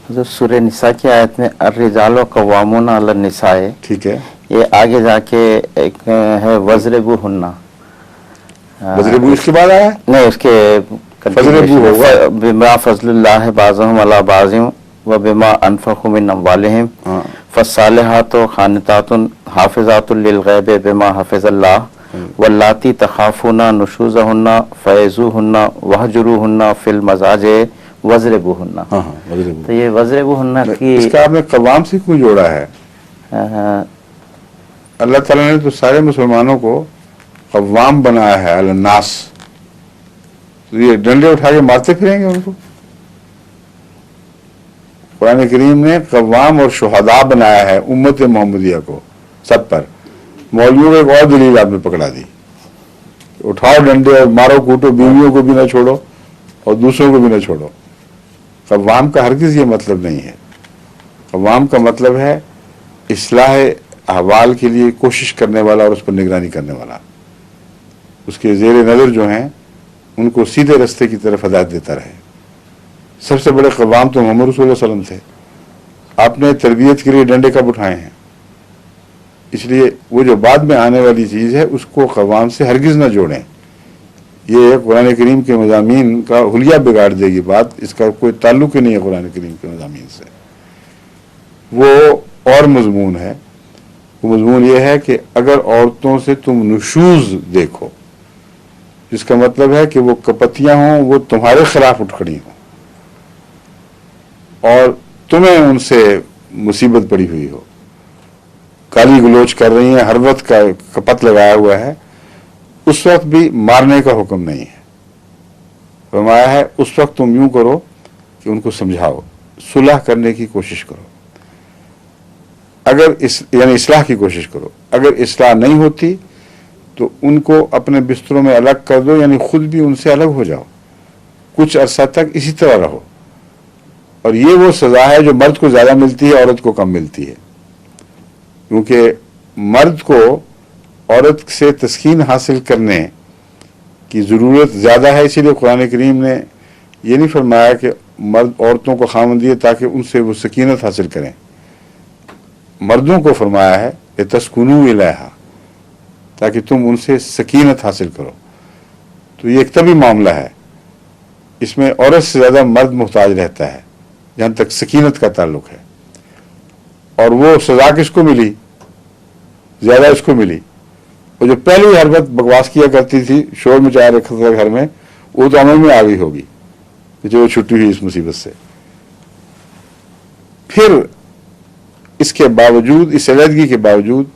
जो सूरह निसा की आयत में अर्रिजाल कव्वामून अला निसाए, ठीक है, ये आगे जाके एक है वज़रिबू हुन्ना। वज़रिबू इसके बाद आया है? नहीं, उसके फज़रिबू होगा। बिमा फज़लुल्लाह बाज़ुहुम अला बाज़िम व बिमा अनफ़क़ू मिन अम्वालिहिम फ़स्सालिहातु ख़ानितातुन हाफ़िज़ातुन लिल-ग़ैबि बिमा हफ़िज़ल्लाह वल्लाती तख़ाफ़ूना नुशूज़हुन्ना फ़इज़ूहुन्ना वहजुरूहुन्ना फ़िल मज़ाजि'i वज़रिबूहुन्ना। तो ये वज़रिबूहुन्ना की इसका आपने कवाम से क्यों जोड़ा है? अल्लाह ताला ने तो सारे मुसलमानों को कवाम बनाया है अल-नास, तो ये डंडे उठा के मारते फिरेंगे उनको? कुरान करीम ने कवाम और शुहदा बनाया है उम्मत मोहम्मदिया को सब पर। मौलवियों को एक और दलील आपने पकड़ा दी, उठाओ डंडे और मारो कूटो, बीवियों को भी ना छोड़ो और दूसरों को भी ना छोड़ो। कवाम का हरगिज़ ये मतलब नहीं है। कवाम का मतलब है इस्लाह अहवाल के लिए कोशिश करने वाला और उस पर निगरानी करने वाला, उसके ज़ेर नज़र जो हैं उनको सीधे रास्ते की तरफ हदायत देता रहे। सबसे बड़े कवाम तो मोहम्मद रसूलुल्लाह सल्लल्लाहु अलैहि वसल्लम थे। आपने तरबियत के लिए डंडे कब उठाए हैं? इसलिए वो जो बाद में आने वाली चीज़ है उसको कवाम से हरगिज़ ना जोड़ें। ये कुरान करीम के मज़ामीन का हुलिया बिगाड़ देगी बात, इसका कोई ताल्लुक ही नहीं है कुरान करीम के मज़ामीन से। वो और मज़मून है। वो मज़मून ये है कि अगर औरतों से तुम नुशूज़ देखो, जिसका मतलब है कि वो कपतियाँ हों, वो तुम्हारे खिलाफ उठ खड़ी हों और तुम्हें उनसे मुसीबत पड़ी हुई हो, गाली गलोच कर रही हैं, हर वक्त का कपत लगाया हुआ है, उस वक्त भी मारने का हुक्म नहीं है। फरमाया है उस वक्त तुम यूं करो कि उनको समझाओ, सुलह करने की कोशिश करो, अगर यानी इस्लाह की कोशिश करो। अगर इस्लाह नहीं होती तो उनको अपने बिस्तरों में अलग कर दो, यानी खुद भी उनसे अलग हो जाओ, कुछ अरसा तक इसी तरह रहो। और ये वो सज़ा है जो मर्द को ज़्यादा मिलती है, औरत को कम मिलती है, क्योंकि मर्द को औरत से तस्कीन हासिल करने की ज़रूरत ज़्यादा है। इसीलिए कुरान करीम ने ये नहीं फरमाया कि मर्द औरतों को खामन दिए ताकि उनसे वो सकीनत हासिल करें। मर्दों को फरमाया है कि तस्कुनू इलैहा, ताकि तुम उनसे सकीनत हासिल करो। तो ये एक तभी मामला है, इसमें औरत से ज़्यादा मर्द मुहताज रहता है जहाँ तक सकीनत का ताल्लुक है। और वो सज़ा किसको मिली? ज़्यादा इसको मिली। वो जो पहले हर वक्त बकवास किया करती थी, शोर मचाया रखा था घर में, वो तो अमल में आ गई होगी जो छुट्टी हुई इस मुसीबत से। फिर इसके बावजूद, इस अलहदगी के बावजूद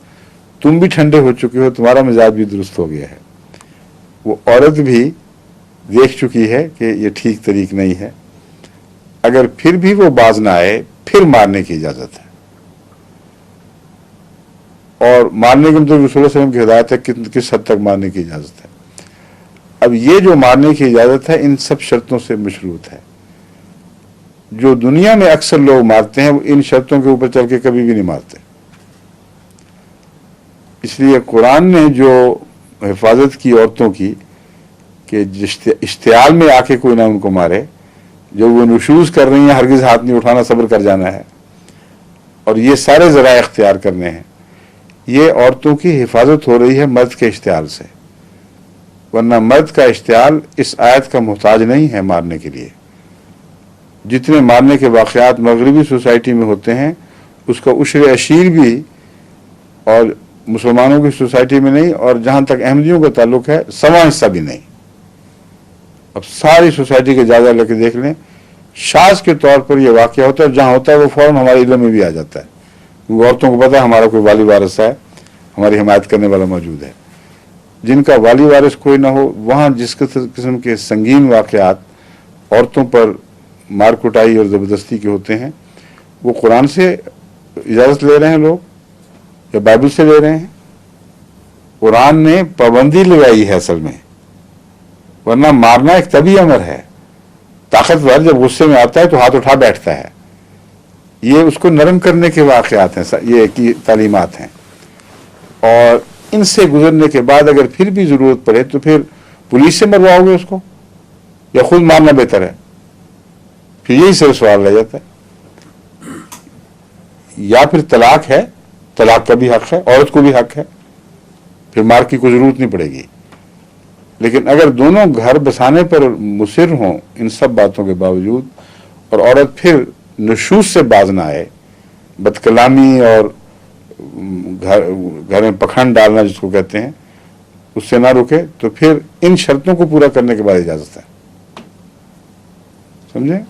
तुम भी ठंडे हो चुके हो, तुम्हारा मिजाज भी दुरुस्त हो गया है। वो औरत भी देख चुकी है कि ये ठीक तरीक नहीं है। अगर फिर भी वो बाज ना आए, फिर मारने की इजाज़त है। और मारने के मतलब रसूल सल्लल्लाहु अलैहि वसल्लम की हिदायत है किस हद तक मारने की इजाज़त है। अब ये जो मारने की इजाज़त है इन सब शर्तों से मशरूत है। जो दुनिया में अक्सर लोग मारते हैं वो इन शर्तों के ऊपर चल के कभी भी नहीं मारते। इसलिए कुरान ने जो हिफाजत की औरतों की कि इश्तियाल में आके कोई ना उनको मारे, जो वो नुशूज़ कर रही हैं हरगिज़ हाथ नहीं उठाना, सब्र कर जाना है और ये सारे ज़राए इख्तियार करने हैं, ये औरतों की हिफाजत हो रही है मर्द के इश्तियाल से। वरना मर्द का इश्तियाल इस आयत का मोहताज नहीं है मारने के लिए। जितने मारने के वाक़यात मगरबी सोसाइटी में होते हैं उसका उश्र अशीर भी और मुसलमानों की सोसाइटी में नहीं, और जहाँ तक अहमदियों का ताल्लुक है सवा हिस्सा भी नहीं। अब सारी सोसाइटी के जायजा लेके देख लें, शाज़ के तौर पर यह वाक़या होता है, जहाँ होता है वो फ़ौरन हमारे इल्म में भी आ जाता है, क्योंकि औरतों को पता है हमारा कोई वाली वारिस है, हमारी हिमायत करने वाला मौजूद है। जिनका वाली वारिस कोई ना हो, वहाँ जिस किस्म के संगीन वाक़यात औरतों पर मार कुटाई और ज़बरदस्ती के होते हैं, वो कुरान से इजाज़त ले रहे हैं लोग या बाइबल से ले रहे हैं? कुरान ने पाबंदी लगाई है असल में, वरना मारना एक तभी अमर है। ताकतवर जब गुस्से में आता है तो हाथ उठा बैठता है, ये उसको नरम करने के वाक़यात हैं, ये की तालीमात हैं। और इनसे गुजरने के बाद अगर फिर भी ज़रूरत पड़े तो फिर पुलिस से मरवाओगे उसको या खुद मारना बेहतर है? फिर यही सिर्फ सवाल रह जाता है। या फिर तलाक है, तलाक का भी हक है, औरत को भी हक है, फिर मार की कोई जरूरत नहीं पड़ेगी। लेकिन अगर दोनों घर बसाने पर मुसिर हों इन सब बातों के बावजूद, और औरत फिर नशूस से बाज ना आए, बदकलामी और घर में पखंड डालना जिसको कहते हैं, उससे ना रुके, तो फिर इन शर्तों को पूरा करने के बाद इजाजत है। समझे?